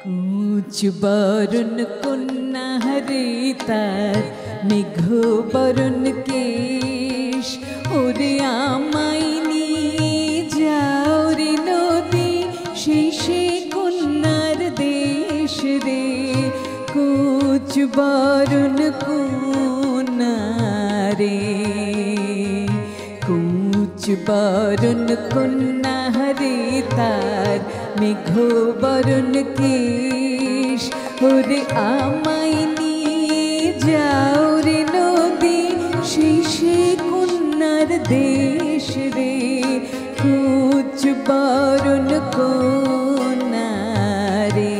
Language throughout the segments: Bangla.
কুচ বরণ কন্যা হরে তার মেঘ বরণ কেশ ওরে আমায় নিয়ে যাও রে নদী শেষে কন্যার দেশ রে কুচ বরণ কন্যা রে কুচ বরণ কন্যা হরে তার মেঘ বরণ কেশ ওরে আমায় নিয়ে যাও রে নদী শেষে কন্যার দেশ রে কুচ বরণ কন্যা রে।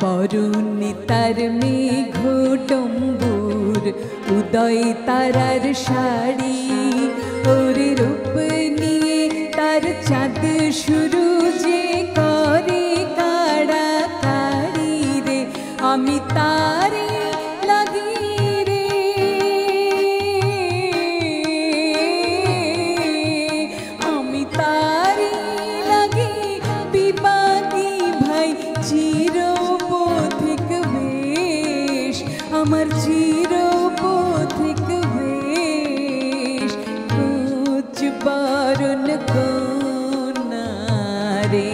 পরনে তার মেঘ ডম্বুর উদয় তারার শাড়ি ওরে রূপ নিয়ে তার চাঁদ শুরু যে করে কাড়াকাড়ি রে আমি তারে লাগি রে আমি তারে লাগি বিবাদী ভাই চির আমার চির পথিক বেশ কুচ বরণ কন্যা রে।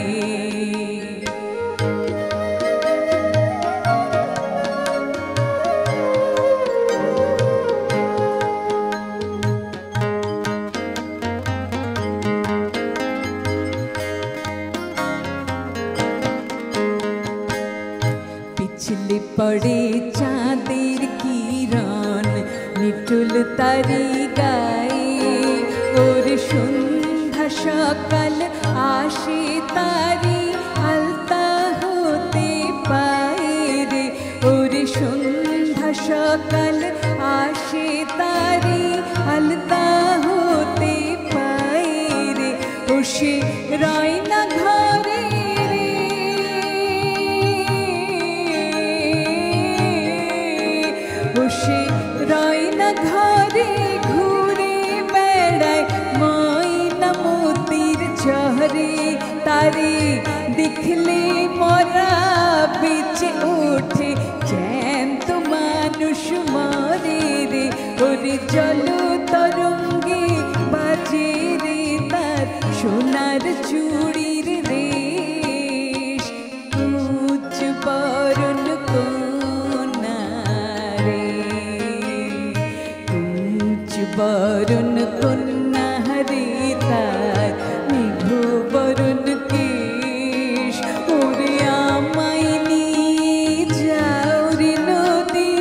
পিছলে পড়ে চাঁদের কিরণ নিটুল তারি গায়ে ওরে সন্ধ্যা সকাল আসে তারি আলতা হতে পায়ে রে ওরে সন্ধ্যা সকাল আসে তারি আলতা হতে পায়ে রে ও সে রয় না ঘরে বসে রয় না ঘরে ঘুরে বেড়ায় ময়না মতির চহরে তারে দেখলে মরা বেঁচে ওঠে জ্যান্ত মানুষ মরে রে ওরে জল তরঙ্গে বাজে রে তার সোনার চুড়ির রেশ কুচ বরণ বরণ কন্যা হরে তার মেঘ বরণ কেশ ওরে আমায় নিয়ে যাও রে নদী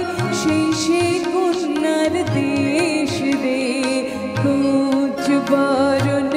শেষে কন্যার দেশ রে কুচ বরণ